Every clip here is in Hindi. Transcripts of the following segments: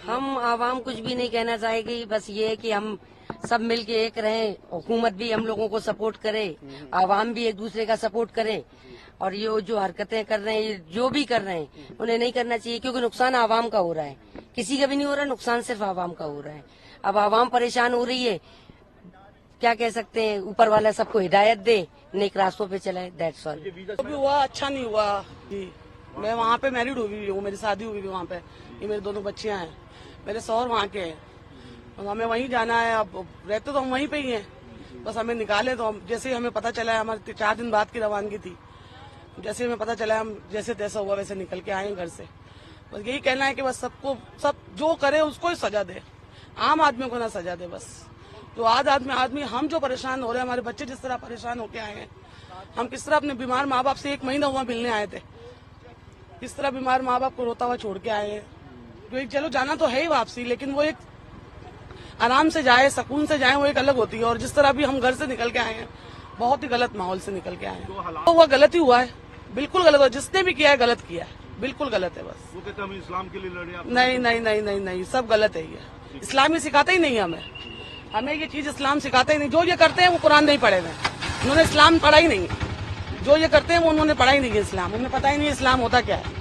हम आवाम कुछ भी नहीं कहना चाहेगी, बस ये है कि हम सब मिलके एक रहें, हुकूमत भी हम लोगों को सपोर्ट करे, आवाम भी एक दूसरे का सपोर्ट करे। और ये जो हरकतें कर रहे हैं, ये जो भी कर रहे हैं, उन्हें नहीं करना चाहिए, क्योंकि नुकसान आवाम का हो रहा है, किसी का भी नहीं हो रहा, नुकसान सिर्फ आवाम का हो रहा है। अब आवाम परेशान हो रही है, क्या कह सकते हैं, ऊपर वाला सबको हिदायत दे, नेक रास्तों पे चलाए, दैट्स ऑल। भी हुआ अच्छा नहीं हुआ जी। मैं वहाँ पे मैरिड हुई हूँ, मेरी शादी हुई है वहाँ पे, ये मेरे दोनों बच्चियाँ हैं, मेरे शौहर वहाँ के हैं, और हमें वहीं जाना है। अब रहते तो हम वहीं पे ही हैं, बस हमें निकाले तो हम, जैसे ही हमें पता चला है, हमारी 4 दिन बाद की रवानगी थी, जैसे हमें पता चला हम जैसे तैसा हुआ वैसे निकल के आए घर से। बस यही कहना है कि बस सबको, सब जो करे उसको ही सजा दे, आम आदमी को ना सजा दे। बस जो आदमी हम जो परेशान हो रहे हैं, हमारे बच्चे जिस तरह परेशान होके आए हैं, हम किस तरह अपने बीमार माँ बाप से 1 महीना हुआ मिलने आए थे, किस तरह बीमार माँ बाप को रोता हुआ छोड़ के आए हैं। जो एक, चलो जाना तो है ही वापसी, लेकिन वो एक आराम से जाए, सुकून से जाए, वो एक अलग होती है। और जिस तरह भी हम घर से निकल के आए हैं, बहुत ही गलत माहौल से निकल के आए हैं, तो वो गलत ही हुआ है, बिल्कुल गलत हुआ। जिसने भी किया है गलत किया है, बिल्कुल गलत है। बस वो कहते हैं हम इस्लाम के लिए लड़े। नहीं नहीं नहीं नहीं नहीं, सब गलत है। ये इस्लाम ही सिखाता ही नहीं हमें ये चीज इस्लाम सिखाता ही नहीं। जो ये करते हैं वो कुरान नहीं पढ़े हुए, उन्होंने इस्लाम पढ़ा ही नहीं। जो ये करते हैं वो उन्होंने पढ़ा ही नहीं है इस्लाम, उन्हें पता ही नहीं इस्लाम होता क्या है।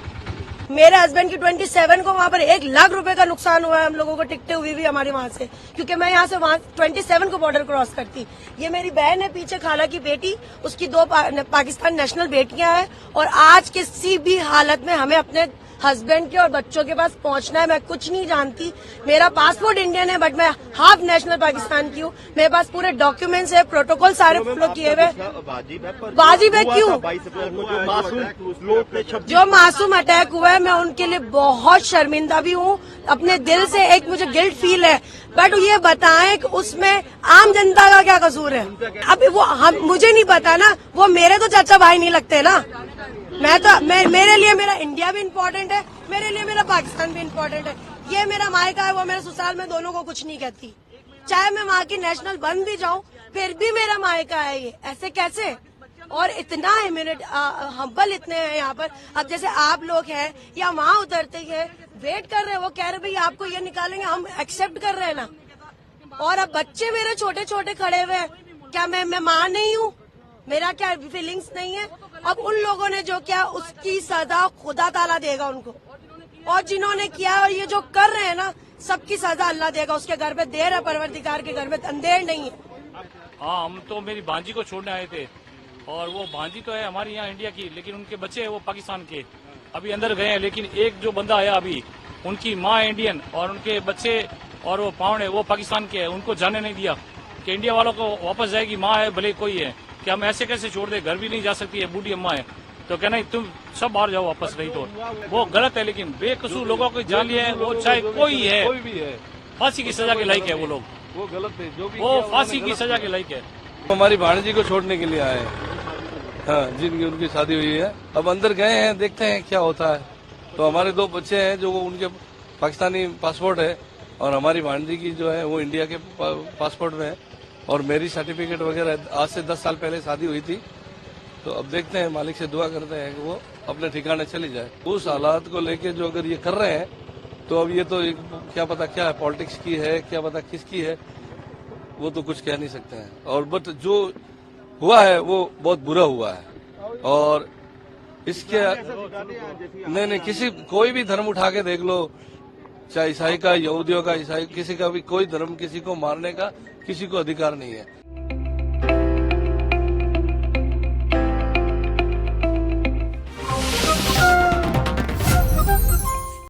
मेरे हस्बैंड की 27 को वहाँ पर 1 लाख रुपए का नुकसान हुआ है हम लोगों को, टिकटें हुई भी हमारे वहाँ से, क्योंकि मैं यहाँ से वहाँ 27 को बॉर्डर क्रॉस करती। ये मेरी बहन है पीछे, खाला की बेटी, उसकी 2 पाकिस्तान नेशनल बेटियां हैं। और आज किसी भी हालत में हमें अपने हस्बैंड के और बच्चों के पास पहुंचना है। मैं कुछ नहीं जानती, मेरा पासपोर्ट इंडियन है, बट मैं हाफ नेशनल पाकिस्तान की हूँ। मेरे पास पूरे डॉक्यूमेंट्स है, प्रोटोकॉल सारे फॉलो किए हुए। वाजिब है क्यों? जो मासूम अटैक हुआ है, मैं उनके लिए बहुत शर्मिंदा भी हूँ, अपने दिल से एक मुझे गिल्ट फील है। बट ये बताएं कि उसमें आम जनता का क्या कसूर है? अभी वो मुझे नहीं पता ना, वो मेरे तो चाचा भाई नहीं लगते ना। मेरे लिए मेरा इंडिया भी इम्पोर्टेंट है, मेरे लिए मेरा पाकिस्तान भी इम्पोर्टेंट है। ये मेरा मायका है, वो मेरे ससुराल में, दोनों को कुछ नहीं कहती। चाहे मैं वहाँ की नेशनल बन भी जाऊँ, फिर भी मेरा मायका है ये। ऐसे कैसे? और इतना है मेरे हम्बल इतने हैं यहाँ पर। अब जैसे आप लोग हैं या वहाँ उतरते हैं, वेट कर रहे हैं, वो कह रहे भाई आपको ये निकालेंगे, हम एक्सेप्ट कर रहे हैं ना। और अब बच्चे मेरे छोटे छोटे खड़े हुए हैं, क्या मैं माँ नहीं हूँ? मेरा क्या फीलिंग्स नहीं है? अब उन लोगों ने जो किया उसकी सजा खुदा ताला देगा उनको, और जिन्होंने किया और ये जो कर रहे हैं ना, सबकी सजा अल्लाह देगा। उसके घर पे देर है, परवरदिगार के घर में अंधेर नहीं है। हाँ, हम तो मेरी भांजी को छोड़ने आए थे, और वो भांजी तो है हमारे यहाँ इंडिया की, लेकिन उनके बच्चे हैं वो पाकिस्तान के, अभी अंदर गए हैं। लेकिन एक जो बंदा आया अभी, उनकी माँ इंडियन और उनके बच्चे और वो पावने वो पाकिस्तान के हैं, उनको जाने नहीं दिया कि इंडिया वालों को वापस जाएगी, माँ है भले कोई है, कि हम ऐसे कैसे छोड़ दे, घर भी नहीं जा सकती है, बूढ़ी अम्मा है, तो कहना तुम सब बाहर जाओ वापस, नहीं तो वो गलत है। लेकिन बेकसूर लोगों को जान लिया है, वो चाहे कोई भी है, फांसी की सजा के लायक है वो लोग, वो गलत है, जो भी वो फांसी की सजा के लायक है। हमारी भाणजी को छोड़ने के लिए आए हैं, हाँ, जिनकी उनकी शादी हुई है। अब अंदर गए हैं, देखते हैं क्या होता है। तो हमारे 2 बच्चे हैं जो उनके पाकिस्तानी पासपोर्ट है, और हमारी भाणजी की जो है वो इंडिया के पासपोर्ट में है, और मेरी सर्टिफिकेट वगैरह। आज से 10 साल पहले शादी हुई थी। तो अब देखते हैं, मालिक से दुआ करते हैं कि वो अपने ठिकाने चली जाए। उस हालात को लेके जो अगर ये कर रहे हैं, तो अब ये तो क्या पता क्या है, पॉलिटिक्स की है, क्या पता किसकी है, वो तो कुछ कह नहीं सकते हैं। और बट जो हुआ है वो बहुत बुरा हुआ है। और इसके नहीं किसी कोई भी धर्म उठा के देख लो, चाहे ईसाई का, यहूदियों का, ईसाई, किसी का भी कोई धर्म किसी को मारने का किसी को अधिकार नहीं है।